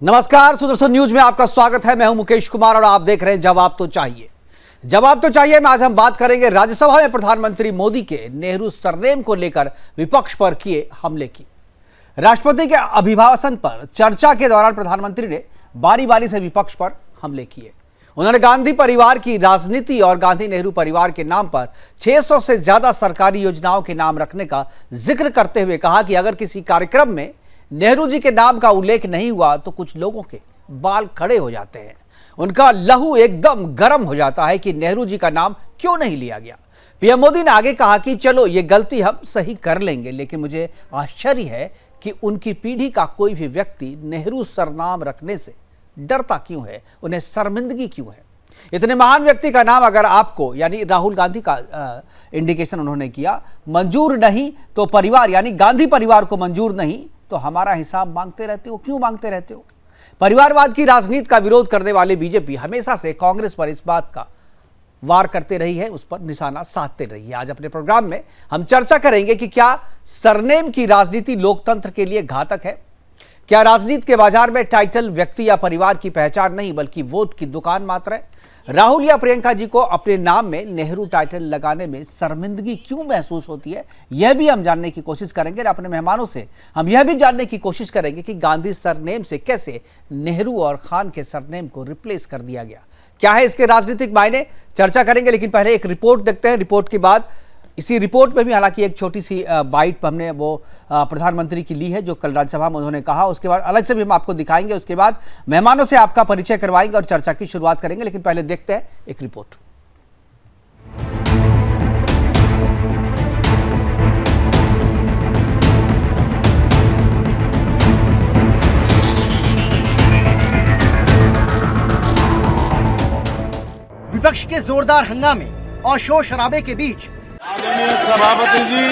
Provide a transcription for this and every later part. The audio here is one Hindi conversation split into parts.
नमस्कार, सुदर्शन न्यूज में आपका स्वागत है। मैं हूं मुकेश कुमार और आप देख रहे हैं जवाब तो चाहिए। जवाब तो चाहिए में आज हम बात करेंगे राज्यसभा में प्रधानमंत्री मोदी के नेहरू सरनेम को लेकर विपक्ष पर किए हमले की। राष्ट्रपति के अभिभाषण पर चर्चा के दौरान प्रधानमंत्री ने बारी बारी से विपक्ष पर हमले किए। उन्होंने गांधी परिवार की राजनीति और गांधी नेहरू परिवार के नाम पर 600 से ज्यादा सरकारी योजनाओं के नाम रखने का जिक्र करते हुए कहा कि अगर किसी कार्यक्रम में नेहरू जी के नाम का उल्लेख नहीं हुआ तो कुछ लोगों के बाल खड़े हो जाते हैं, उनका लहू एकदम गर्म हो जाता है कि नेहरू जी का नाम क्यों नहीं लिया गया। पीएम मोदी ने आगे कहा कि चलो ये गलती हम सही कर लेंगे, लेकिन मुझे आश्चर्य है कि उनकी पीढ़ी का कोई भी व्यक्ति नेहरू सरनाम रखने से डरता क्यों है, उन्हें शर्मिंदगी क्यों है। इतने महान व्यक्ति का नाम अगर आपको यानी राहुल गांधी का इंडिकेशन उन्होंने किया मंजूर नहीं तो परिवार यानी गांधी परिवार को मंजूर नहीं तो हमारा हिसाब मांगते रहते हो, क्यों मांगते रहते हो। परिवारवाद की राजनीति का विरोध करने वाले बीजेपी हमेशा से कांग्रेस पर इस बात का वार करते रही है, उस पर निशाना साधते रही है। आज अपने प्रोग्राम में हम चर्चा करेंगे कि क्या सरनेम की राजनीति लोकतंत्र के लिए घातक है। क्या राजनीति के बाजार में टाइटल व्यक्ति या परिवार की पहचान नहीं बल्कि वोट की दुकान मात्र है। राहुल या प्रियंका जी को अपने नाम में नेहरू टाइटल लगाने में शर्मिंदगी क्यों महसूस होती है, यह भी हम जानने की कोशिश करेंगे। अपने मेहमानों से हम यह भी जानने की कोशिश करेंगे कि गांधी सरनेम से कैसे नेहरू और खान के सरनेम को रिप्लेस कर दिया गया, क्या है इसके राजनीतिक मायने, चर्चा करेंगे। लेकिन पहले एक रिपोर्ट देखते हैं। रिपोर्ट के बाद इसी रिपोर्ट में भी हालांकि एक छोटी सी बाइट हमने वो प्रधानमंत्री की ली है जो कल राज्यसभा में उन्होंने कहा, उसके बाद अलग से भी हम आपको दिखाएंगे। उसके बाद मेहमानों से आपका परिचय करवाएंगे और चर्चा की शुरुआत करेंगे। लेकिन पहले देखते हैं एक रिपोर्ट। विपक्ष के जोरदार हंगामे और शोर शराबे के बीच सभापति जी,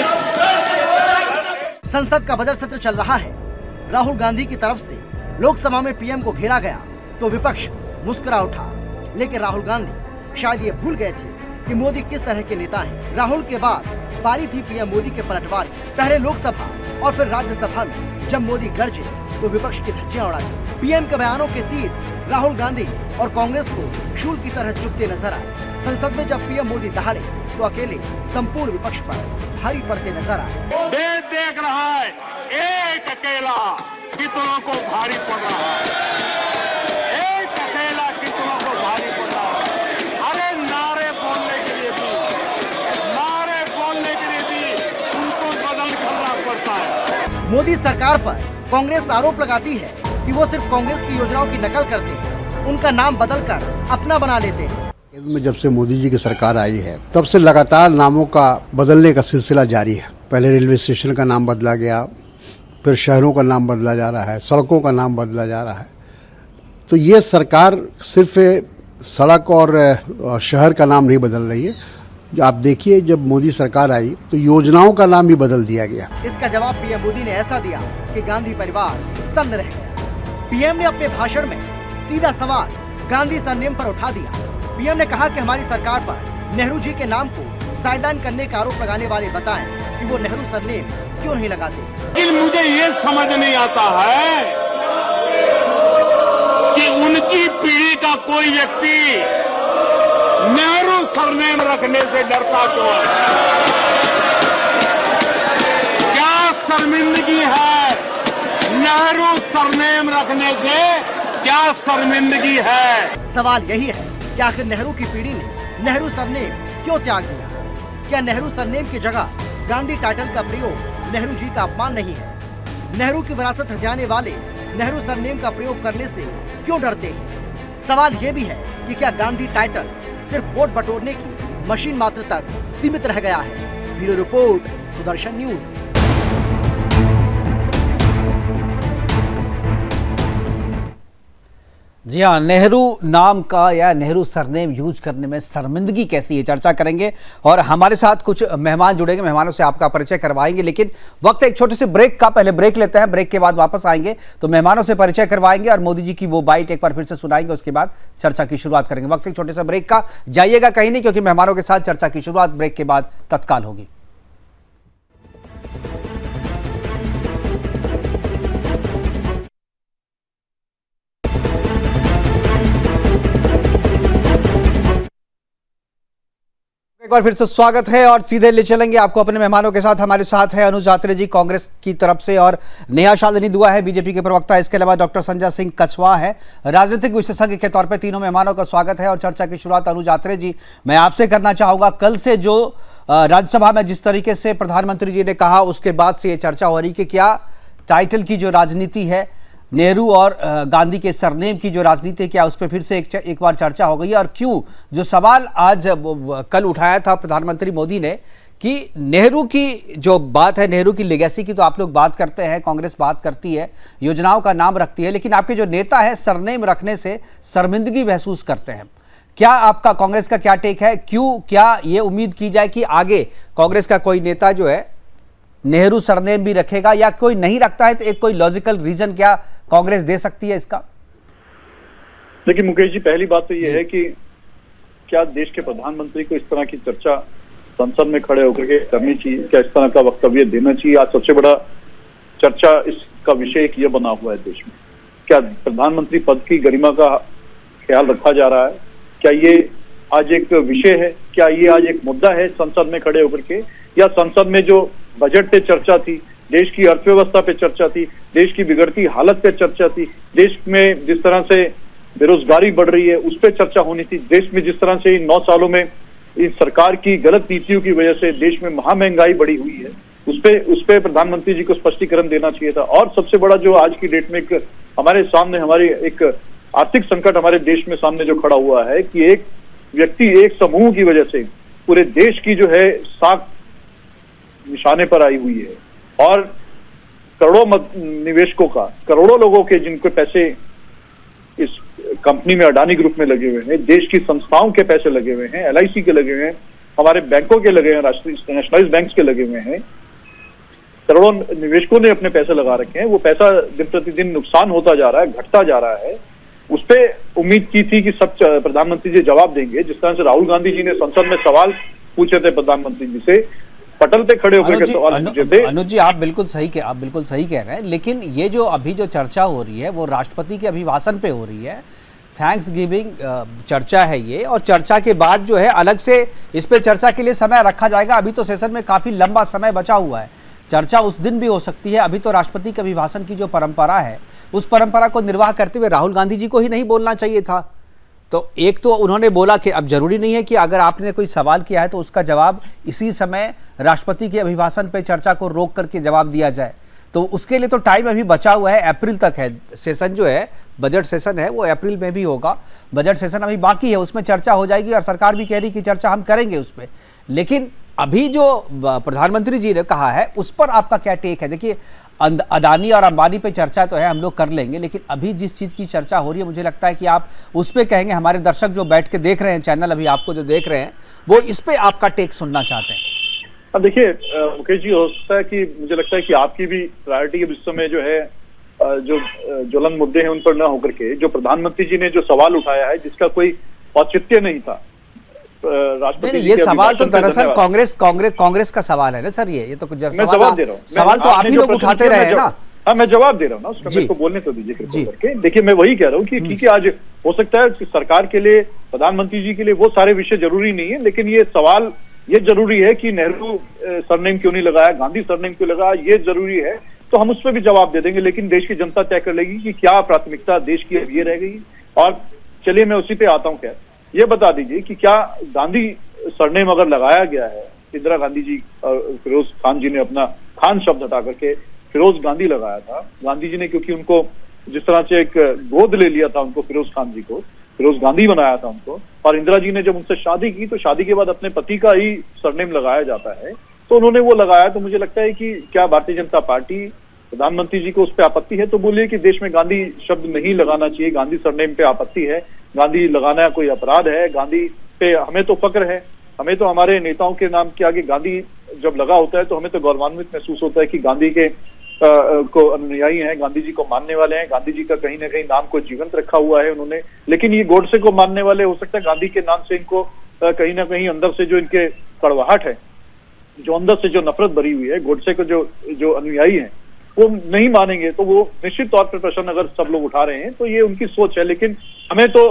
संसद का बजट सत्र चल रहा है। राहुल गांधी की तरफ से लोकसभा में पीएम को घेरा गया तो विपक्ष मुस्कुरा उठा, लेकिन राहुल गांधी शायद ये भूल गए थे कि मोदी किस तरह के नेता हैं। राहुल के बाद बारी थी पीएम मोदी के पलटवार की। पहले लोकसभा और फिर राज्यसभा में जब मोदी गरजे तो विपक्ष की धज्जियां उड़ा दी। पीएम के बयानों के तीर राहुल गांधी और कांग्रेस को शूल की तरह चुभते नजर आए। संसद में जब पीएम मोदी दहाड़े तो अकेले संपूर्ण विपक्ष पर भारी पड़ते नजर आए। देश देख रहा है एक अकेला कितनों को भारी पड़ रहा है, एक अकेला कितनों को भारी पड़ रहा है। अरे नारे बोलने के लिए भी उनको बदल करना पड़ता है। मोदी सरकार पर कांग्रेस आरोप लगाती है कि वो सिर्फ कांग्रेस की योजनाओं की नकल करते हैं, उनका नाम बदलकर अपना बना लेते हैं। में जब से मोदी जी की सरकार आई है तब से लगातार नामों का बदलने का सिलसिला जारी है। पहले रेलवे स्टेशन का नाम बदला गया, फिर शहरों का नाम बदला जा रहा है, सड़कों का नाम बदला जा रहा है। तो ये सरकार सिर्फ सड़क और शहर का नाम नहीं बदल रही है। आप देखिए जब मोदी सरकार आई तो योजनाओं का नाम भी बदल दिया गया। इसका जवाब पीएम मोदी ने ऐसा दिया कि गांधी परिवार सन्न रह गया। पीएम ने अपने भाषण में सीधा सवाल गांधी सरनेम पर उठा दिया। पीएम ने कहा कि हमारी सरकार पर नेहरू जी के नाम को साइडलाइन करने का आरोप लगाने वाले बताएं कि वो नेहरू सरनेम क्यों नहीं लगाते। लेकिन मुझे ये समझ नहीं आता है कि उनकी पीढ़ी का कोई व्यक्ति नेहरू सरनेम रखने से डरता क्यों है। क्या शर्मिंदगी है नेहरू सरनेम रखने से, क्या शर्मिंदगी है। सवाल यही है कि आखिर नेहरू की पीढ़ी ने नेहरू सरनेम क्यों त्याग दिया। क्या नेहरू सरनेम की जगह गांधी टाइटल का प्रयोग नेहरू जी का अपमान नहीं है। नेहरू की विरासत हथियाने वाले नेहरू सरनेम का प्रयोग करने से क्यों डरते हैं। सवाल ये भी है कि क्या गांधी टाइटल सिर्फ वोट बटोरने की मशीन मात्र तक सीमित रह गया है। Bureau report, Sudarshan news. जी हाँ, नेहरू नाम का या नेहरू सरनेम यूज करने में शर्मिंदगी कैसी है, चर्चा करेंगे। और हमारे साथ कुछ मेहमान जुड़ेंगे, मेहमानों से आपका परिचय करवाएंगे। लेकिन वक्त एक छोटे से ब्रेक का, पहले ब्रेक लेते हैं, ब्रेक के बाद वापस आएंगे तो मेहमानों से परिचय करवाएंगे और मोदी जी की वो बाइट एक बार फिर से सुनाएंगे। उसके बाद चर्चा की शुरुआत करेंगे। वक्त एक छोटे से ब्रेक का, जाइएगा कहीं नहीं, क्योंकि मेहमानों के साथ चर्चा की शुरुआत ब्रेक के बाद तत्काल होगी। बार फिर से स्वागत है और सीधे ले चलेंगे आपको अपने मेहमानों के साथ। हमारे साथ है अनुज आत्रे जी कांग्रेस की तरफ से और नेहा शालिनी दुआ है बीजेपी के प्रवक्ता। इसके अलावा डॉक्टर संजय सिंह कछवा है राजनीतिक विशेषज्ञ के तौर पे। तीनों मेहमानों का स्वागत है और चर्चा की शुरुआत अनुज आत्रे जी मैं आपसे करना चाहूंगा। कल से जो राज्यसभा में जिस तरीके से प्रधानमंत्री जी ने कहा उसके बाद से ये चर्चा हो रही कि क्या टाइटल की जो राजनीति है, नेहरू और गांधी के सरनेम की जो राजनीति क्या उस पर फिर से एक बार चर्चा हो गई है। और क्यों जो सवाल आज कल उठाया था प्रधानमंत्री मोदी ने कि नेहरू की जो बात है, नेहरू की लेगेसी की तो आप लोग बात करते हैं, कांग्रेस बात करती है, योजनाओं का नाम रखती है, लेकिन आपके जो नेता है सरनेम रखने से शर्मिंदगी महसूस करते हैं। क्या आपका कांग्रेस का क्या टेक है? क्यों क्या ये उम्मीद की जाए कि आगे कांग्रेस का कोई नेता जो है नेहरू सरनेम भी रखेगा, या कोई नहीं रखता है तो एक कोई लॉजिकल रीजन क्या कांग्रेस दे सकती है इसका? देखिए मुकेश जी, पहली बात तो ये है कि क्या देश के प्रधानमंत्री को इस तरह की चर्चा संसद में खड़े होकर के करनी चाहिए? क्या इस तरह का वक्तव्य देना चाहिए? आज सबसे बड़ा चर्चा इसका विषय एक ये बना हुआ है देश में, क्या प्रधानमंत्री पद की गरिमा का ख्याल रखा जा रहा है? क्या ये आज एक विषय है? क्या ये आज एक मुद्दा है संसद में खड़े होकर के? या संसद में जो बजट पे चर्चा थी, देश की अर्थव्यवस्था पे चर्चा थी, देश की बिगड़ती हालत पे चर्चा थी, देश में जिस तरह से बेरोजगारी बढ़ रही है उस पर चर्चा होनी थी, देश में जिस तरह से इन 9 सालों में इस सरकार की गलत नीतियों की वजह से देश में महामहंगाई बढ़ी हुई है, उस पे प्रधानमंत्री जी को स्पष्टीकरण देना चाहिए था। और सबसे बड़ा जो आज की डेट में एक हमारे सामने हमारी एक आर्थिक संकट हमारे देश में सामने जो खड़ा हुआ है कि एक व्यक्ति, एक समूह की वजह से पूरे देश की जो है साख निशाने पर आई हुई है और करोड़ों निवेशकों का, करोड़ों लोगों के जिनके पैसे इस कंपनी में, अडानी ग्रुप में लगे हुए हैं, देश की संस्थाओं के पैसे लगे हुए हैं, LIC के लगे हुए हैं, हमारे बैंकों के लगे हैं, राष्ट्रीय नेशनलाइज्ड बैंक्स के लगे हुए हैं, करोड़ों निवेशकों ने अपने पैसे लगा रखे हैं। वो पैसा दिन प्रतिदिन नुकसान होता जा रहा है, घटता जा रहा है। उस पर उम्मीद की थी कि सब प्रधानमंत्री जी जवाब देंगे। जिस तरह से राहुल गांधी जी ने संसद में सवाल पूछे थे प्रधानमंत्री जी से, पटल पे खड़े होकर के सवाल पूछे थे। अनुज जी आप बिल्कुल सही कह रहे हैं, लेकिन ये जो अभी जो चर्चा हो रही है वो राष्ट्रपति के अभिभाषण पे हो रही है। थैंक्स गिविंग चर्चा है ये, और चर्चा के बाद जो है अलग से इस पे चर्चा के लिए समय रखा जाएगा। अभी तो सेशन में काफी लंबा समय बचा हुआ है, चर्चा उस दिन भी हो सकती है। अभी तो राष्ट्रपति के अभिभाषण की जो परंपरा है उस परंपरा को निर्वाह करते हुए राहुल गांधी जी को ही नहीं बोलना चाहिए था। तो एक तो उन्होंने बोला कि अब जरूरी नहीं है कि अगर आपने कोई सवाल किया है तो उसका जवाब इसी समय राष्ट्रपति के अभिभाषण पे चर्चा को रोक करके जवाब दिया जाए। तो उसके लिए तो टाइम अभी बचा हुआ है, अप्रैल तक है सेशन जो है, बजट सेशन है वो अप्रैल में भी होगा। बजट सेशन अभी बाकी है, उसमें चर्चा हो जाएगी और सरकार भी कह रही कि चर्चा हम करेंगे उस पर। लेकिन अभी जो प्रधानमंत्री जी ने कहा है उस पर आपका क्या टेक है? देखिए अदानी और अंबानी पे चर्चा तो है, हम लोग कर लेंगे, लेकिन अभी जिस चीज़ की चर्चा हो रही है मुझे लगता है कि आप उस पर कहेंगे। हमारे दर्शक जो बैठ के देख रहे हैं चैनल, अभी आपको जो देख रहे हैं वो इस पे आपका टेक सुनना चाहते हैं। अब देखिए मुकेश जी, हो सकता है कि मुझे लगता है कि आपकी भी प्रायोरिटी इस समय जो है जो ज्वलन मुद्दे हैं उन पर न होकर के जो प्रधानमंत्री जी ने जो सवाल उठाया है जिसका कोई औचित्य नहीं था राष्ट्रपति नहीं, ये सवाल तो दरअसल कांग्रेस का सवाल है ना सर। ये तो कुछ जवाब दे रहा हूँ, सवाल तो आप ही लोग उठाते रहे हैं ना। हाँ, मैं जवाब दे रहा हूँ ना उसका, मेरे को बोलने तो दीजिए करके। देखिए मैं वही कह रहा हूँ कि ठीक है, आज हो सकता है कि सरकार के लिए, प्रधानमंत्री जी के लिए वो सारे विषय जरूरी नहीं है, लेकिन ये सवाल ये जरूरी है कि नेहरू सरनेम क्यों नहीं लगाया, गांधी सरनेम क्यों लगाया, ये जरूरी है। तो हम उस पर भी जवाब दे देंगे, लेकिन देश की जनता तय कर लेगी कि क्या प्राथमिकता देश की अब ये रह गई। और चलिए मैं उसी पे आता हूँ। क्या ये बता दीजिए कि क्या गांधी सरनेम अगर लगाया गया है, इंदिरा गांधी जी और फिरोज खान जी ने अपना खान शब्द हटा करके फिरोज गांधी लगाया था। गांधी जी ने क्योंकि उनको जिस तरह से एक गोद ले लिया था उनको, फिरोज खान जी को फिरोज गांधी बनाया था उनको, और इंदिरा जी ने जब उनसे शादी की तो शादी के बाद अपने पति का ही सरनेम लगाया जाता है, तो उन्होंने वो लगाया। तो मुझे लगता है कि क्या भारतीय जनता पार्टी, प्रधानमंत्री जी को उस पर आपत्ति है तो बोलिए कि देश में गांधी शब्द नहीं लगाना चाहिए, गांधी सरनेम पे आपत्ति है, गांधी लगाना कोई अपराध है, गांधी पे हमें तो फक्र है, हमें तो हमारे नेताओं के नाम के आगे गांधी जब लगा होता है तो हमें तो गौरवान्वित महसूस होता है कि गांधी के को अनुयायी हैं, गांधी जी को मानने वाले हैं, गांधी जी का कहीं ना कहीं नाम को जीवंत रखा हुआ है उन्होंने। लेकिन ये गोडसे को मानने वाले, हो सकता है गांधी के नाम से इनको कहीं ना कहीं अंदर से जो इनके कड़वाहट है, जो अंदर से जो नफरत भरी हुई है, गोडसे को जो अनुयायी हैं वो नहीं मानेंगे। तो वो निश्चित तौर पर प्रश्न अगर सब लोग उठा रहे हैं तो ये उनकी सोच है, लेकिन हमें तो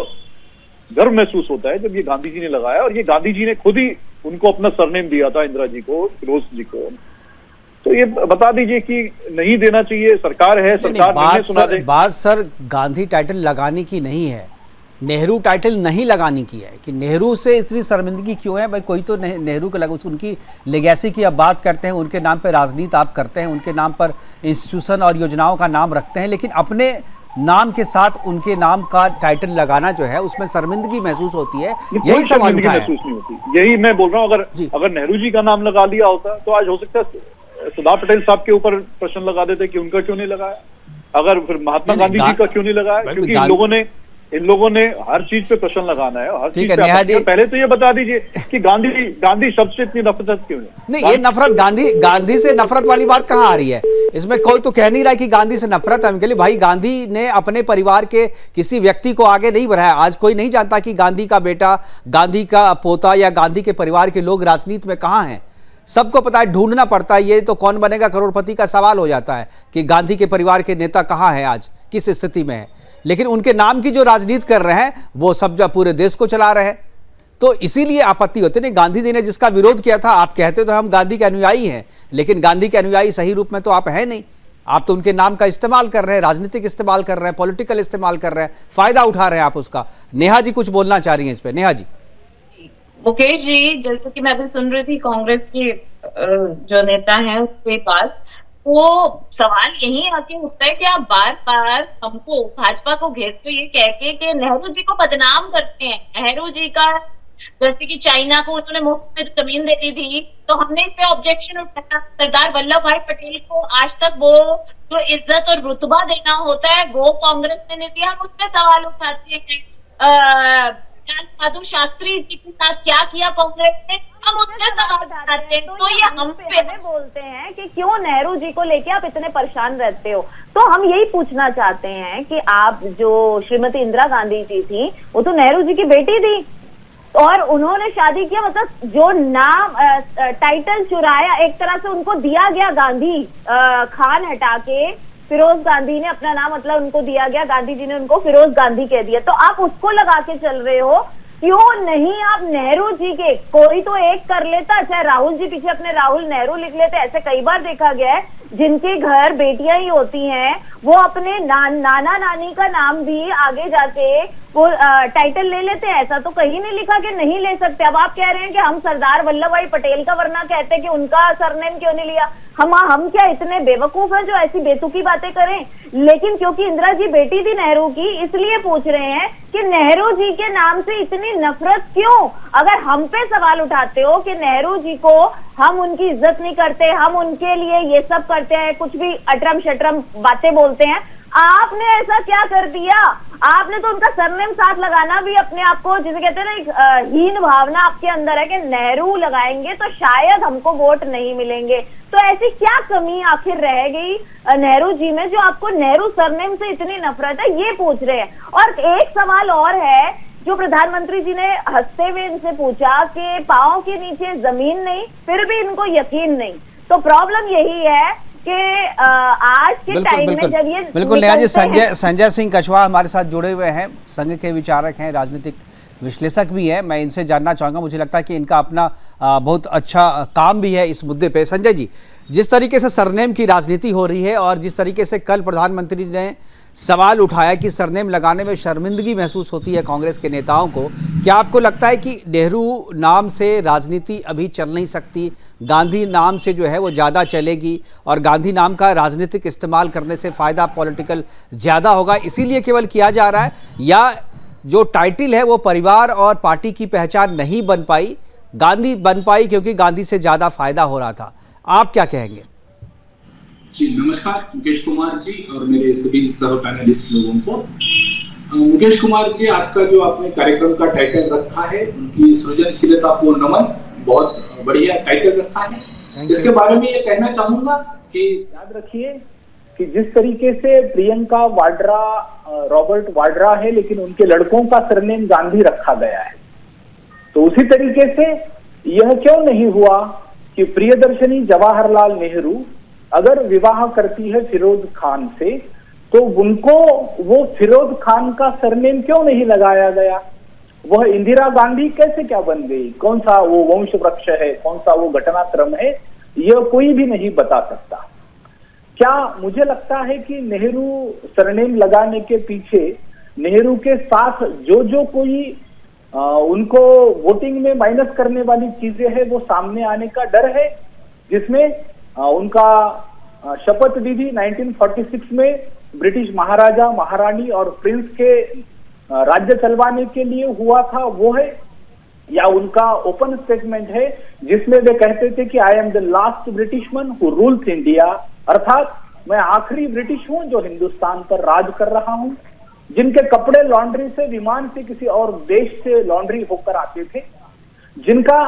गर्व महसूस होता है जब ये गांधी जी ने लगाया, और ये गांधी जी ने खुद ही उनको अपना सरनेम दिया था, इंदिरा जी को, फिरोज जी को। तो ये बता दीजिए कि नहीं देना चाहिए, सरकार है, सरकार निर्णय सुना दे। बात सर गांधी टाइटल लगाने की नहीं है, नेहरू टाइटल नहीं लगाने की है कि नेहरू से इतनी शर्मिंदगी क्यों है। भाई कोई तो नेहरू को लगा, उनकी लेगेसी की आप बात करते हैं, उनके नाम पर राजनीति आप करते हैं, उनके नाम पर इंस्टीट्यूशन और योजनाओं का नाम रखते हैं, लेकिन अपने नाम के साथ उनके नाम का टाइटल लगाना जो है उसमें शर्मिंदगी महसूस होती है। यही सवाल उठा है। महसूस नहीं होती, यही मैं बोल रहा हूँ। अगर नेहरू जी का नाम लगा लिया होता तो आज हो सकता है सरदार पटेल साहब के ऊपर प्रश्न लगा देते कि उनका क्यों नहीं लगाया, अगर फिर महात्मा गांधी जी का क्यों नहीं लगाया, क्योंकि इन लोगों ने हर चीज पे प्रश्न लगाना है, हर चीज पे। पहले तो ये बता दीजिए कि गांधी शब्द से इतनी नफरत क्यों है? नहीं, ये नफरत गांधी से नफरत वाली बात कहाँ आ रही है? इसमें कोई तो कह नहीं रहा कि गांधी से नफरत है। हम के लिए भाई गांधी ने अपने परिवार के किसी व्यक्ति को आगे नहीं बढ़ाया। आज कोई नहीं जानता कि गांधी का बेटा, गांधी का पोता या गांधी के परिवार के लोग राजनीति में कहाँ हैं। सबको पता है, ढूंढना पड़ता है। ये तो कौन बनेगा करोड़पति का सवाल हो जाता है कि गांधी के परिवार के नेता कहाँ हैं, आज किस स्थिति में है। लेकिन उनके नाम की जो राजनीति कर रहे हैं वो सब जो पूरे देश को चला रहे हैं, तो इसीलिए आपत्ति होती नहीं। गांधी जी ने जिसका विरोध किया था, आप कहते तो हम गांधी के अनुयायी हैं, लेकिन गांधी के अनुयायी सही रूप में तो आप हैं नहीं। आप तो उनके नाम का इस्तेमाल कर रहे हैं, राजनीतिक इस्तेमाल कर रहे हैं, पॉलिटिकल इस्तेमाल कर रहे हैं, फायदा उठा रहे हैं आप उसका। नेहा जी कुछ बोलना चाह रही हैं इस पे। नेहा जी। मुकेश जी, जैसे कि मैं अभी सुन रही थी कांग्रेस के जो नेता हैं उसके पास, वो सवाल यही आके उठता है कि आप बार बार हमको, भाजपा को घेरते हो ये कह के कि नेहरू जी को बदनाम करते हैं। नेहरू जी का, जैसे कि चाइना को उन्होंने मुफ्त में जमीन दे दी थी, तो हमने इस पे ऑब्जेक्शन उठाया। सरदार वल्लभ भाई पटेल को आज तक वो जो इज्जत और रुतबा देना होता है वो कांग्रेस ने नहीं दिया, हम उस पर सवाल उठाते हैं। लाल बहादुर शास्त्री जी के साथ क्या किया कांग्रेस ने, हम उसमें सवाल उठाते हैं। तो ये हम पे बोलते हैं कि क्यों नेहरू जी को लेके आप इतने परेशान रहते हो। तो हम यही पूछना चाहते हैं कि आप, जो श्रीमती इंदिरा गांधी जी थी, वो तो नेहरू जी की बेटी थी और उन्होंने शादी किया, मतलब जो नाम टाइटल चुराया एक तरह से उनको दिया गया, गांधी खान हटा के फिरोज गांधी ने अपना नाम, मतलब उनको दिया गया, गांधी जी ने उनको फिरोज गांधी कह दिया। तो आप उसको लगा के चल रहे हो, क्यों नहीं आप नेहरू जी के, कोई तो एक कर लेता, चाहे राहुल जी पीछे अपने राहुल नेहरू लिख लेते। ऐसे कई बार देखा गया है जिनके घर बेटियां ही होती हैं, वो अपने नाना नानी का नाम भी आगे जाके वो टाइटल ले लेते हैं। ऐसा तो कहीं नहीं लिखा कि नहीं ले सकते। अब आप कह रहे हैं कि हम सरदार वल्लभ भाई पटेल का, वरना कहते हैं कि उनका सरनेम क्यों नहीं लिया। हम क्या इतने बेवकूफ हैं जो ऐसी बेतुकी बातें करें? लेकिन क्योंकि इंदिरा जी बेटी थी नेहरू की, इसलिए पूछ रहे हैं कि नेहरू जी के नाम से इतनी नफरत क्यों? अगर हम पे सवाल उठाते हो कि नेहरू जी को हम उनकी इज्जत नहीं करते, हम उनके लिए ये सब करते हैं, कुछ भी अटरम शटरम बातें बोलते हैं, आपने ऐसा क्या कर दिया? आपने तो उनका सरनेम साथ लगाना भी अपने आप को, जिसे कहते हैं ना, एक हीन भावना आपके अंदर है कि नेहरू लगाएंगे तो शायद हमको वोट नहीं मिलेंगे। तो ऐसी क्या कमी आखिर रह गई नेहरू जी में जो आपको नेहरू सरनेम से इतनी नफरत है, ये पूछ रहे हैं। और एक सवाल और है जो प्रधानमंत्री जी ने हंसते हुए इनसे पूछा कि पांव के नीचे जमीन नहीं, फिर भी इनको यकीन नहीं। तो प्रॉब्लम यही है कि आज के टाइम में जब ये बिल्कुल नेहा जी, संजय सिंह कछवाहा हमारे साथ जुड़े हुए हैं, संघ के विचारक हैं, राजनीतिक विश्लेषक भी है। मैं इनसे जानना चाहूँगा, मुझे लगता है कि इनका अपना बहुत अच्छा काम भी है इस मुद्दे पे। संजय जी, जिस तरीके से सरनेम की राजनीति हो रही है और जिस तरीके से कल प्रधानमंत्री ने सवाल उठाया कि सरनेम लगाने में शर्मिंदगी महसूस होती है कांग्रेस के नेताओं को, क्या आपको लगता है कि नेहरू नाम से राजनीति अभी चल नहीं सकती, गांधी नाम से जो है वो ज़्यादा चलेगी और गांधी नाम का राजनीतिक इस्तेमाल करने से फ़ायदा पॉलिटिकल ज़्यादा होगा, इसीलिए केवल किया जा रहा है? या जो टाइटल है वो परिवार और पार्टी की पहचान नहीं बन पाई, गांधी बन पाई क्योंकि गांधी से ज़्यादा फायदा हो रहा था? आप क्या कहेंगे? जी नमस्कार मुकेश कुमार जी और मेरे सभी सह पैनलिस्ट लोगों को। मुकेश कुमार जी, आज का जो आपने कार्यक्रम का टाइटल रखा है, उनकी सृजनशीलता को नमन, बहुत बढ़िया टाइटल रखा है। इसके बारे में ये कहना चाहूंगा कि याद रखिए कि जिस तरीके से प्रियंका वाड्रा, रॉबर्ट वाड्रा है, लेकिन उनके लड़कों का सरनेम गांधी रखा गया है, तो उसी तरीके से यह क्यों नहीं हुआ कि प्रियदर्शनी जवाहरलाल नेहरू अगर विवाह करती है फिरोज खान से, तो उनको वो फिरोज खान का सरनेम क्यों नहीं लगाया गया? वह इंदिरा गांधी कैसे क्या बन गई, कौन सा वो वंश वृक्ष है, कौन सा वो घटनाक्रम है, यह कोई भी नहीं बता सकता। क्या मुझे लगता है कि नेहरू सरनेम लगाने के पीछे नेहरू के साथ जो कोई उनको वोटिंग में माइनस करने वाली चीजें हैं वो सामने आने का डर है, जिसमें उनका शपथ विधि 1946 में ब्रिटिश महाराजा महारानी और प्रिंस के राज्य चलवाने के लिए हुआ था वो है, या उनका ओपन स्टेटमेंट है जिसमें वे कहते थे कि I am the last Britishman who rules India, अर्थात मैं आखिरी ब्रिटिश हूं जो हिंदुस्तान पर राज कर रहा हूं, जिनके कपड़े लॉन्ड्री से विमान से किसी और देश से लॉन्ड्री होकर आते थे, जिनका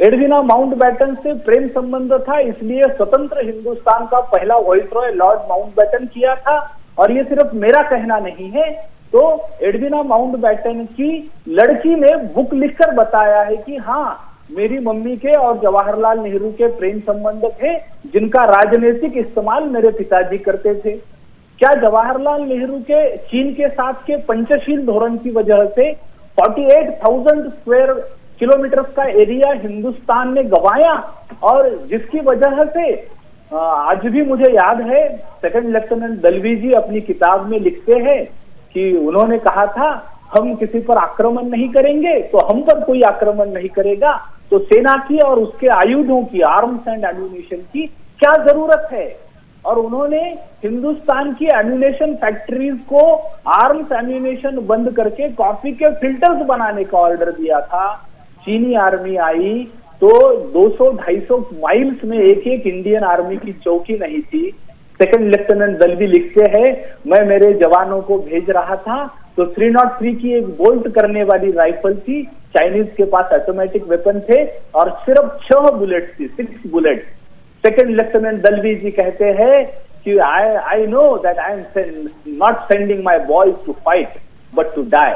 एडविना माउंटबेटन से प्रेम संबंध था, इसलिए स्वतंत्र हिंदुस्तान का पहला वाइसरॉय लॉर्ड माउंटबेटन किया था। और ये सिर्फ मेरा कहना नहीं है, तो एडविना माउंटबेटन की लड़की ने बुक लिखकर बताया है कि हाँ, मेरी मम्मी के और जवाहरलाल नेहरू के प्रेम संबंध थे जिनका राजनीतिक इस्तेमाल मेरे पिताजी करते थे। क्या जवाहरलाल नेहरू के चीन के साथ के पंचशील धोरण की वजह से 48,000 स्क्वायर किलोमीटर का एरिया हिंदुस्तान ने गंवाया, और जिसकी वजह से आज भी मुझे याद है सेकंड लेफ्टिनेंट दलवी जी अपनी किताब में लिखते हैं कि उन्होंने कहा था हम किसी पर आक्रमण नहीं करेंगे तो हम पर कोई आक्रमण नहीं करेगा, तो सेना की और उसके आयुधों की, आर्म्स एंड एम्यूनिशन की क्या जरूरत है। और उन्होंने हिंदुस्तान की एम्यूनिशन फैक्ट्रीज को आर्म्स एम्यूनिशन बंद करके कॉफी के फिल्टर्स बनाने का ऑर्डर दिया था। चीनी आर्मी आई तो 200-250 माइल्स में एक इंडियन आर्मी की चौकी नहीं थी। सेकंड लेफ्टिनेंट दलवी लिखते हैं, मैं मेरे जवानों को भेज रहा था तो 303 की एक बोल्ट करने वाली राइफल थी, चाइनीज के पास ऑटोमेटिक वेपन थे और सिर्फ 6 बुलेट थी, 6 bullet. Second lieutenant Dalvi ji कहते हैं कि I know that I am not sending my boys to fight but to die,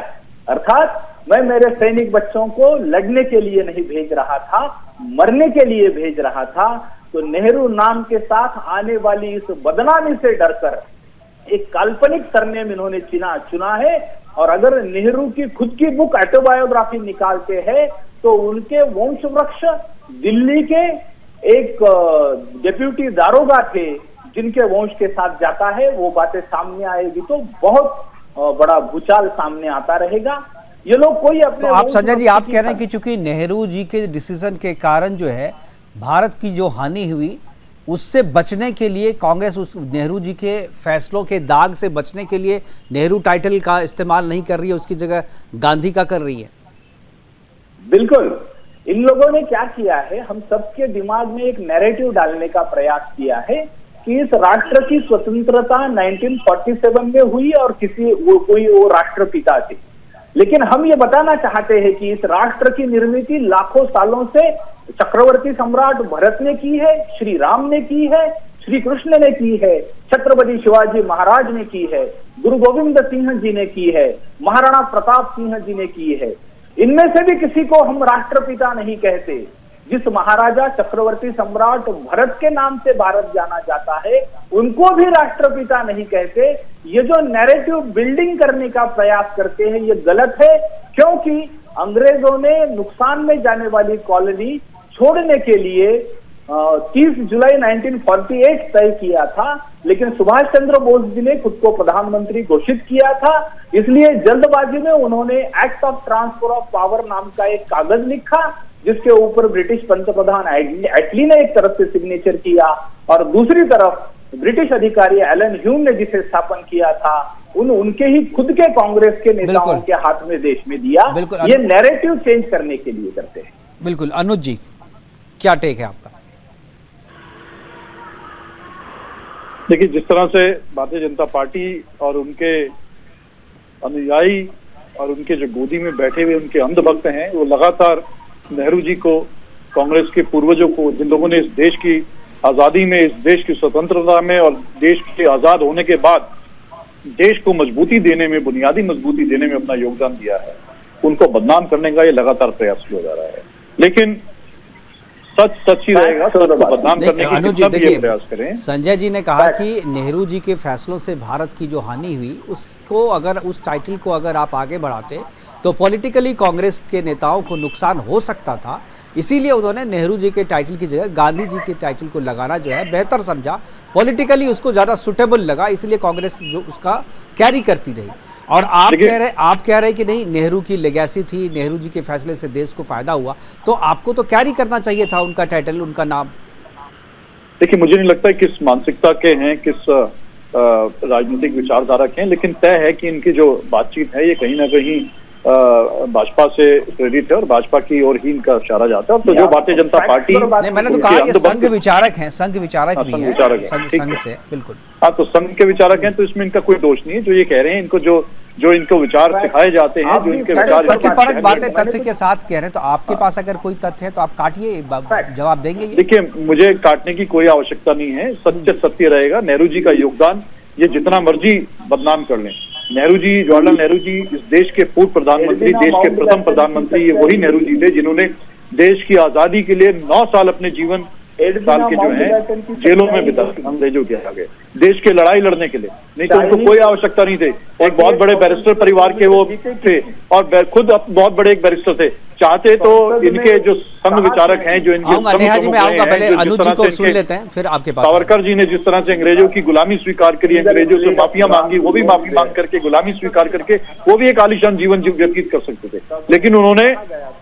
अर्थात मैं मेरे सैनिक बच्चों को लड़ने के लिए नहीं भेज रहा था, मरने के लिए भेज रहा था। तो नेहरू नाम के साथ आने वाली इस बदनामी से डरकर एक काल्पनिक सरनेम इन्होंने चुना है। और अगर नेहरू की खुद की बुक ऑटोबायोग्राफी निकालते हैं तो उनके वंश वृक्ष दिल्ली के एक डेप्यूटी दारोगा थे जिनके वंश के साथ जाता है, वो बातें सामने आएगी तो बहुत बड़ा भूचाल सामने आता रहेगा। ये लोग कोई अपने, तो आप संजय जी आप कह रहे हैं कि चूंकि नेहरू जी के डिसीजन के कारण जो है भारत की जो हानि हुई उससे बचने के लिए कांग्रेस उस नेहरू जी के फैसलों के दाग से बचने के लिए नेहरू टाइटल का इस्तेमाल नहीं कर रही है, उसकी जगह गांधी का कर रही है। बिल्कुल, इन लोगों ने क्या किया है, हम सबके दिमाग में एक नैरेटिव डालने का प्रयास किया है कि इस राष्ट्र की स्वतंत्रता 1947 में हुई और कोई वो राष्ट्रपिता थे, लेकिन हम ये बताना चाहते हैं कि इस राष्ट्र की निर्मित लाखों सालों से चक्रवर्ती सम्राट भरत ने की है, श्री राम ने की है, श्री कृष्ण ने की है, छत्रपति शिवाजी महाराज ने की है, गुरु गोविंद सिंह जी ने की है, महाराणा प्रताप सिंह जी ने की है। इनमें से भी किसी को हम राष्ट्रपिता नहीं कहते। जिस महाराजा चक्रवर्ती सम्राट भरत के नाम से भारत जाना जाता है उनको भी राष्ट्रपिता नहीं कहते। ये जो नैरेटिव बिल्डिंग करने का प्रयास करते हैं ये गलत है, क्योंकि अंग्रेजों ने नुकसान में जाने वाली कॉलोनी छोड़ने के लिए 30 जुलाई 1948 तय किया था, लेकिन सुभाष चंद्र बोस जी ने खुद को प्रधानमंत्री घोषित किया था, इसलिए जल्दबाजी में उन्होंने act of transfer of power नाम का एक कागज लिखा जिसके ऊपर ब्रिटिश पंतप्रधान एटली ने एक तरफ से सिग्नेचर किया और दूसरी तरफ ब्रिटिश अधिकारी एलन ह्यूम ने जिसे स्थापन किया था उनके ही खुद के कांग्रेस के नेताओं के हाथ में देश में दिया। ये नैरेटिव चेंज करने के लिए करते हैं। बिल्कुल, अनुज जी क्या टेक है आपका? देखिए, जिस तरह से भारतीय जनता पार्टी और उनके अनुयायी और उनके जो गोदी में बैठे हुए उनके अंधभक्त हैं, वो लगातार नेहरू जी को, कांग्रेस के पूर्वजों को, जिन लोगों ने इस देश की आजादी में, इस देश की स्वतंत्रता में और देश के आजाद होने के बाद देश को मजबूती देने में, बुनियादी मजबूती देने में अपना योगदान दिया है, उनको बदनाम करने का ये लगातार प्रयास किया जा रहा है। लेकिन सच सच ही रहेगा, सच को बदनाम करने की अनुज जी कितना भी ये देखिए, प्रयास करें। संजय जी ने कहा कि नेहरू जी के फैसलों से भारत की जो हानि हुई उसको अगर उस टाइटल को अगर आप आगे बढ़ाते तो पॉलिटिकली कांग्रेस के नेताओं को नुकसान हो सकता था, इसीलिए उन्होंने नेहरू जी के टाइटल की जगह गांधी जी के टाइटल को लगाना जो है बेहतर समझा, पॉलिटिकली उसको ज़्यादा सुटेबल लगा, इसलिए कांग्रेस जो उसका कैरी करती रही। और आप कह रहे कि नहीं, नेहरू की लेगेसी थी, नेहरू जी के फैसले से देश को फायदा हुआ, तो आपको तो कैरी करना चाहिए था उनका टाइटल, उनका नाम। देखिए, मुझे नहीं लगता है किस मानसिकता के हैं, किस राजनीतिक विचारधारा के हैं, लेकिन तय है कि इनकी जो बातचीत है ये कहीं ना कहीं भाजपा से प्रेरित है और भाजपा की ओर ही इनका इशारा जाता है। तो जो भारतीय जनता पार्टी, नहीं, मैंने तो कहा ये संघ विचारक हैं, संघ विचारक भी हैं, संघ से बिल्कुल। हाँ, तो संघ के विचारक हैं, तो इसमें इनका कोई दोष नहीं है। जो ये कह रहे हैं, इनको जो इनको विचार सिखाए जाते हैं, जो इनके विचार तथ्यपरक बातें तथ्य के साथ कह रहे हैं, तो आपके पास अगर कोई तथ्य है तो आप काटिए, जवाब देंगे। देखिए, मुझे काटने की कोई आवश्यकता नहीं है, सत्य सत्य रहेगा। नेहरू जी का योगदान ये जितना मर्जी बदनाम कर लें, नेहरू जी, जवाहरलाल नेहरू जी इस देश के पूर्व प्रधानमंत्री, देश के प्रथम प्रधानमंत्री, ये वही नेहरू जी थे जिन्होंने देश की आजादी के लिए 9 साल अपने जीवन साल के जो है जेलों में बिताए अंग्रेजों के आगे, देश के लड़ाई लड़ने के लिए। नहीं तो उनको कोई आवश्यकता नहीं थी। एक बहुत बड़े बैरिस्टर परिवार के वो थे और खुद बहुत बड़े एक बैरिस्टर थे। चाहते तो इनके जो संघ विचारक हैं, जो इनके नेहा जी, मैं आऊंगा, पहले अनुज जी को सुन लेते हैं, फिर आपके पास। सावरकर जी ने जिस तरह से अंग्रेजों की गुलामी स्वीकार करी, अंग्रेजों से माफिया मांगी, वो भी माफी मांग करके गुलामी स्वीकार करके वो भी एक आलीशान जीवन व्यतीत कर सकते थे, लेकिन उन्होंने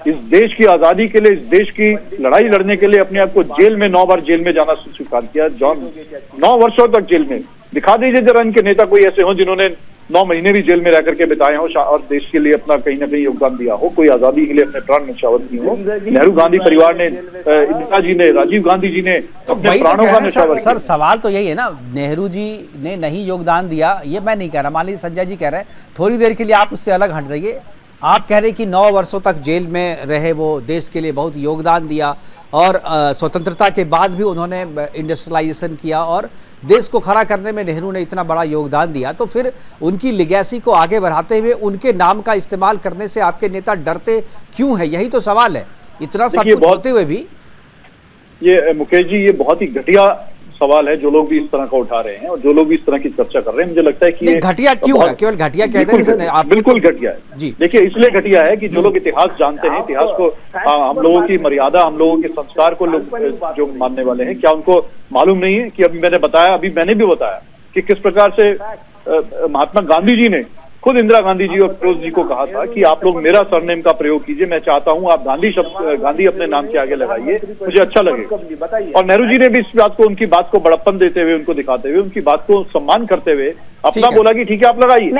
इस देश की आजादी के लिए, इस देश की लड़ाई लड़ने के लिए अपने आप को जेल में 9 बार जेल में जाना स्वीकार किया। 9 वर्षों तक जेल में। दिखा दीजिए जरा इनके नेता कोई ऐसे हो जिन्होंने 9 महीने भी जेल में रह करके बिताए हो और देश के लिए अपना कहीं ना कहीं योगदान दिया हो, कोई आजादी के लिए अपने प्राण न्यौछावर किए हो। नेहरू गांधी परिवार ने, इंदिरा जी ने, राजीव गांधी जी ने अपने प्राणों का न्यौछावर किया। सर, सवाल तो यही है ना, नेहरू जी ने नहीं योगदान दिया, ये मैं नहीं कह रहा, मान लीजिए संजय जी कह रहे हैं, थोड़ी देर के लिए आप उससे अलग हट जाइए। आप कह रहे हैं कि 9 वर्षों तक जेल में रहे, वो देश के लिए बहुत योगदान दिया और स्वतंत्रता के बाद भी उन्होंने इंडस्ट्रियलाइजेशन किया और देश को खड़ा करने में नेहरू ने इतना बड़ा योगदान दिया, तो फिर उनकी लिगेसी को आगे बढ़ाते हुए उनके नाम का इस्तेमाल करने से आपके नेता डरते क्यों है? यही तो सवाल है, इतना सब कुछ होते हुए भी। ये मुकेश जी, ये बहुत ही घटिया सवाल है जो लोग भी इस तरह का उठा रहे हैं और जो लोग भी इस तरह की चर्चा कर रहे हैं। मुझे लगता है कि ये घटिया क्यों है? केवल घटिया कहते हैं आप? बिल्कुल घटिया है जी। देखिए, इसलिए घटिया है कि जो लोग इतिहास जानते हैं, इतिहास को, हम लोगों की मर्यादा, हम लोगों के संस्कार को लोग जो मानने वाले हैं, क्या उनको मालूम नहीं है कि अभी मैंने भी बताया कि किस प्रकार से महात्मा गांधी जी ने खुद इंदिरा गांधी जी और फिरोज जी को कहा था कि आप लोग मेरा सरनेम का प्रयोग कीजिए, मैं चाहता हूं आप गांधी अपने नाम के आगे लगाइए, मुझे अच्छा लगे। और नेहरू जी ने भी इस बात को, उनकी बात को बड़प्पन देते हुए, उनको दिखाते हुए, उनकी बात को सम्मान करते हुए अपना बोला कि ठीक है आप लगाइए,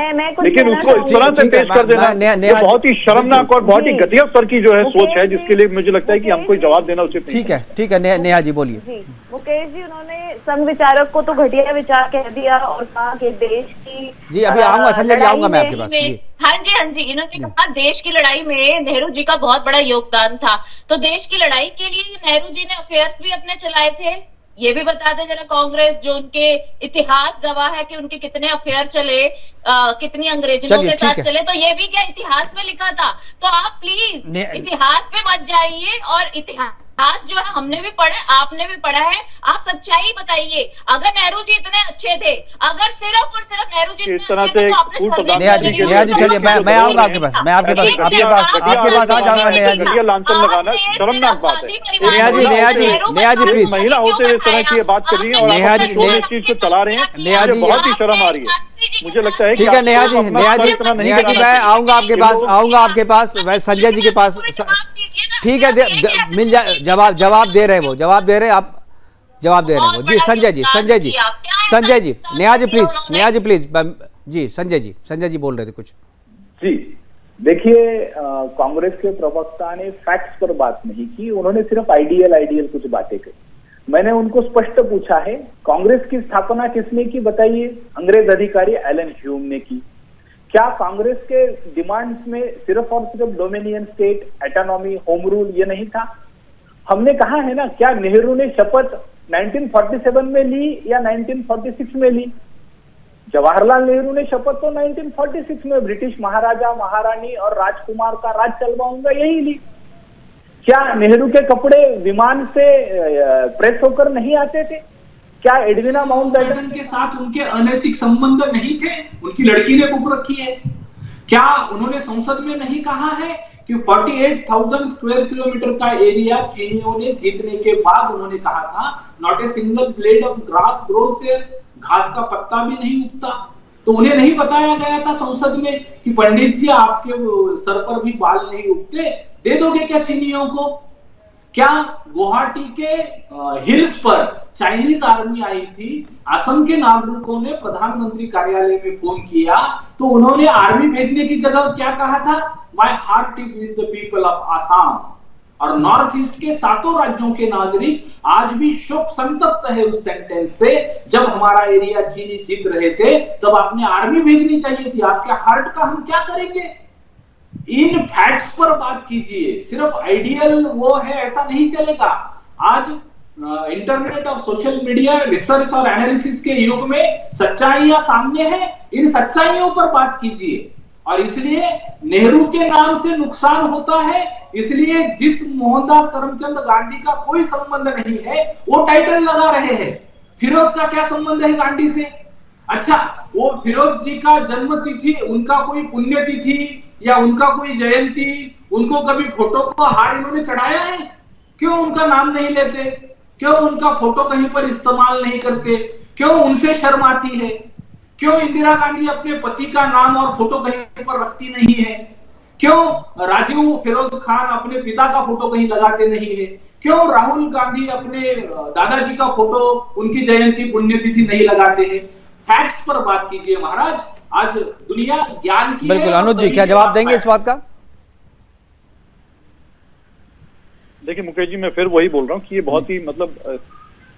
लेकिन उसको इस तरह से पेश कर देना बहुत ही शर्मनाक और बहुत ही घटिया स्तर की जो है सोच है, जिसके लिए मुझे लगता है कि हमको जवाब देना उचित नहीं। ठीक है, नेहा जी बोलिए। मुकेश जी, उन्होंने संघ विचारक को तो घटिया विचार कह दिया और कहा कि देश की, जी अभी आऊंगा संजय जी, आऊंगा मैं आपके पास। हाँ जी, इन्होंने कहा देश की लड़ाई में नेहरू जी का बहुत बड़ा योगदान था, तो देश की लड़ाई के लिए नेहरू जी ने अफेयर्स भी अपने चलाए थे, ये भी बता दे जरा कांग्रेस, जो उनके इतिहास गवाह है कि उनके कितने अफेयर चले, कितनी अंग्रेजों के साथ चले, तो ये भी क्या इतिहास में लिखा था? तो आप प्लीज इतिहास पे मत जाइए, और इतिहास जो है हमने भी पढ़ा, आपने भी पढ़ा है, आप सच्चाई बताइए। अगर नेहरू जी इतने अच्छे थे, अगर सिर्फ और सिर्फ नेहरू जी इतने अच्छे थे, तो आपने नेहा जी चलिए, मैं आऊंगा आपके पास, मैं आपके पास आ जाऊंगा। नेहा जी, लांछन लगाना शर्मनाक बात है। नेहा जी प्लीज, महिला होते हुए इस तरह की बात कर रही है और नेहा जी इस चीज को चला रहे हैं, नेहा जी बहुत ही शर्म आ रही है। मुझे लगता है ठीक है नेहा जी, मैं आऊंगा आपके पास, मैं संजय जी के पास। ठीक है, मिल जाए जवाब दे रहे वो, जवाब दे रहे आप, जवाब दे रहे वो जी। संजय जी, नेहा जी प्लीज जी, संजय जी बोल रहे थे कुछ जी। देखिए, कांग्रेस के प्रवक्ता ने फैक्ट्स पर बात नहीं की, उन्होंने सिर्फ आइडियल कुछ बातें कही। मैंने उनको स्पष्ट पूछा है, कांग्रेस की स्थापना किसने की बताइए? अंग्रेज अधिकारी एलन ह्यूम ने की। क्या कांग्रेस के डिमांड्स में सिर्फ और सिर्फ dominion state, autonomy, home rule ये नहीं था? हमने कहा है ना, क्या नेहरू ने शपथ 1947 में ली या 1946 में ली? जवाहरलाल नेहरू ने शपथ तो 1946 में ब्रिटिश महाराजा, महारानी और राजकुमार का राज चलवाऊंगा यही ली। क्या नेहरू के कपड़े विमान से प्रेस होकर नहीं आते थे? क्या एडविना माउंटबेटन के साथ उनके अनैतिक संबंध नहीं थे? उनकी लड़की ने बुक रखी है। क्या उन्होंने संसद में नहीं कहा है कि 48,000 स्क्वायर किलोमीटर का एरिया चीनियों ने जीतने के बाद उन्होंने कहा था not a single blade of grass grows there, घास का पत्ता भी नहीं उगता। तो उन्हें नहीं बताया गया था संसद में कि पंडित जी आपके सर पर भी बाल नहीं उगते, दे दोगे क्या चीनियों को? क्या गुवाहाटी के हिल्स पर चाइनीज आर्मी आई थी, असम के नागरिकों ने प्रधानमंत्री कार्यालय में फोन किया तो उन्होंने आर्मी भेजने की जगह क्या कहा था? My heart is with the people of Assam. और नॉर्थ ईस्ट के 7 राज्यों के नागरिक आज भी शोक संतप्त है उस सेंटेंस से। जब हमारा एरिया चीनी जीत रहे थे तब आपने आर्मी भेजनी चाहिए थी, आपके हार्ट का हम क्या करेंगे? इन फैक्ट्स पर बात कीजिए, सिर्फ आइडियल वो है ऐसा नहीं चलेगा। आज इंटरनेट और सोशल मीडिया रिसर्च और एनालिसिस के युग में सच्चाइयां सामने हैं, इन सच्चाइयों पर बात कीजिए। और इसलिए नेहरू के नाम से नुकसान होता है, इसलिए जिस मोहनदास करमचंद गांधी का कोई संबंध नहीं है वो टाइटल लगा रहे हैं। फिरोज का क्या संबंध है गांधी से? अच्छा, वो फिरोज जी का जन्म तिथि, उनका कोई पुण्यतिथि या उनका कोई जयंती, उनको कभी फोटो को हार इन्होंने चढ़ाया है? क्यों उनका नाम नहीं लेते? क्यों उनका फोटो कहीं पर इस्तेमाल नहीं करते? क्यों उनसे शर्म आती है? क्यों इंदिरा गांधी अपने पति का नाम और फोटो कहीं पर रखती नहीं है? क्यों राजीव फिरोज खान अपने पिता का फोटो कहीं लगाते नहीं है? क्यों राहुल गांधी अपने दादाजी का फोटो, उनकी जयंती पुण्यतिथि नहीं लगाते हैं? फैक्ट्स पर बात कीजिए महाराज। आज दुनिया ज्ञान की बिल्कुल। अनुज जी क्या जवाब देंगे इस बात का? देखिए मुकेश जी, मैं फिर वही बोल रहा हूँ कि ये बहुत ही मतलब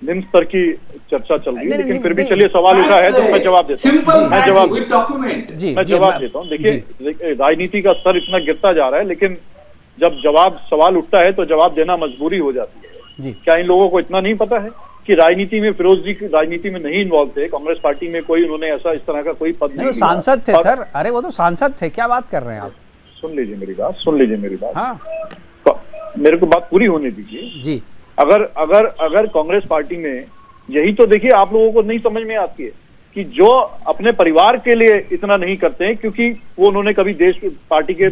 निम्न स्तर की चर्चा चल रही है, लेकिन फिर भी चलिए सवाल उठा है तो मैं जवाब देता हूँ। मैं जवाब देता हूँ। देखिए राजनीति का स्तर इतना गिरता जा रहा है, लेकिन जब सवाल उठता है तो जवाब देना मजबूरी हो जाती है। क्या इन लोगों को इतना नहीं पता है कि राजनीति में फिरोज जी राजनीति में नहीं इन्वॉल्व थे? कांग्रेस पार्टी में कोई उन्होंने ऐसा इस तरह का कोई पद नहीं, सांसद थे सर। अरे वो तो सांसद थे, क्या बात कर रहे हैं आप? सुन लीजिए मेरी बात। हाँ, तो मेरे को बात पूरी होने दीजिए जी। अगर कांग्रेस पार्टी में यही तो देखिए आप लोगों को नहीं समझ में आती है कि जो अपने परिवार के लिए इतना नहीं करते हैं, क्योंकि वो उन्होंने कभी देश पार्टी के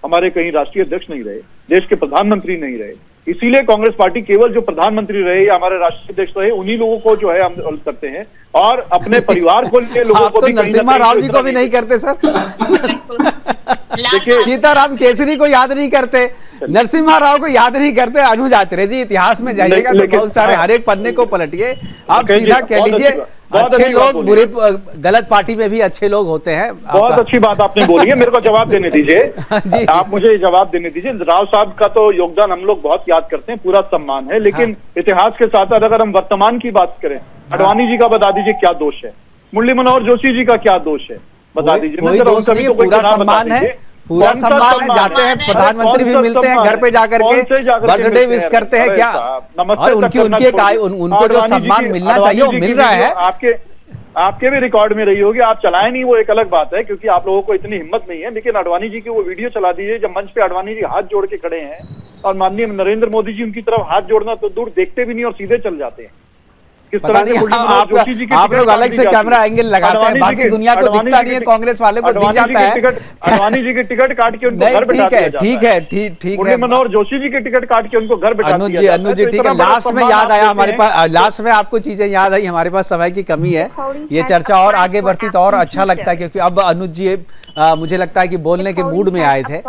हमारे कहीं राष्ट्रीय अध्यक्ष नहीं रहे, देश के प्रधानमंत्री नहीं रहे, इसीलिए कांग्रेस पार्टी केवल जो प्रधानमंत्री रहे या हमारे राष्ट्रीय अध्यक्ष रहे उन्हीं लोगों को जो है हम करते हैं, और अपने परिवार को लिए लोगों को भी नरसिम्हा राव जी को भी नहीं करते सर। देखिए सीताराम केसरी को याद नहीं करते, नरसिम्हा राव को याद नहीं करते। अनुज आत्रे जी इतिहास में जाइएगा तो बहुत सारे हर एक पन्ने को पलटिए, आप सीधा कह लीजिए अच्छे लोग बुरे गलत पार्टी में भी अच्छे लोग होते हैं। बहुत अच्छी बात आपने बोली है, मेरे को जवाब देने दीजिए। आप मुझे जवाब देने दीजिए। राव साहब का तो योगदान हम लोग बहुत याद करते हैं, पूरा सम्मान है, लेकिन इतिहास के साथ साथ अगर हम वर्तमान की बात करें, अडवाणी जी का बता दीजिए क्या दोष है, मुरली मनोहर जोशी जी का क्या दोष है, बता दीजिए। कोई दोष नहीं, पूरा सम्मान है, पूरा सम्मान है। जाते हैं प्रधानमंत्री भी मिलते हैं घर पे जाकर के, बर्थडे विश करते हैं क्या? और उनको जो सम्मान मिलना चाहिए वो मिल रहा है। आपके भी रिकॉर्ड में रही होगी, आप चलाए नहीं वो एक अलग बात है, क्योंकि आप लोगों को इतनी हिम्मत नहीं है। लेकिन अडवाणी जी की वो वीडियो चला दीजिए जब मंच पे अडवाणी जी हाथ जोड़ के खड़े हैं और माननीय नरेंद्र मोदी जी उनकी तरफ हाथ जोड़ना तो दूर देखते भी नहीं और सीधे चल जाते हैं। पता नहीं आप लोग अलग से कैमरा एंगल लगाते हैं, बाकी दुनिया को दिखता नहीं है, कांग्रेस वाले को दिख जाता है। अडवाणी जी की टिकट काट के उनको घर बिठा दिया जाता है। ठीक है। मनोहर जोशी जी की टिकट काट के उनको घर बिठा दिया जाता है। अनुज जी ठीक है। लास्ट में याद आया हमारे पास, लास्ट में आपको चीजें याद आई, हमारे पास समय की कमी है, ये चर्चा और आगे बढ़ती तो और अच्छा लगता है, क्योंकि अब अनुज जी मुझे लगता है कि बोलने के मूड में आए थे,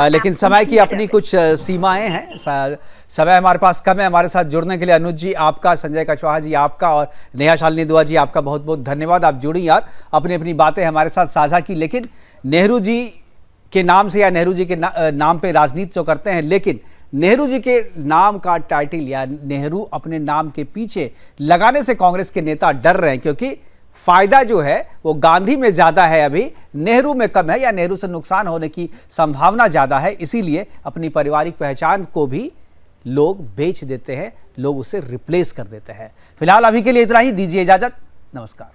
लेकिन समय की अपनी कुछ सीमाएं हैं, समय हमारे पास कम है। हमारे साथ जुड़ने के लिए अनुज जी आपका, संजय कछवाहा जी आपका और नेहा शालिनी दुआ जी आपका बहुत बहुत धन्यवाद। आप जुड़ी यार, अपनी अपनी बातें हमारे साथ साझा की। लेकिन नेहरू जी के नाम से या नेहरू जी के नाम पे राजनीति तो करते हैं, लेकिन नेहरू जी के नाम का टाइटल या नेहरू अपने नाम के पीछे लगाने से कांग्रेस के नेता डर रहे हैं, क्योंकि फायदा जो है वो गांधी में ज्यादा है, अभी नेहरू में कम है, या नेहरू से नुकसान होने की संभावना ज्यादा है। इसीलिए अपनी पारिवारिक पहचान को भी लोग बेच देते हैं, लोग उसे रिप्लेस कर देते हैं। फिलहाल अभी के लिए इतना ही, दीजिए इजाजत, नमस्कार।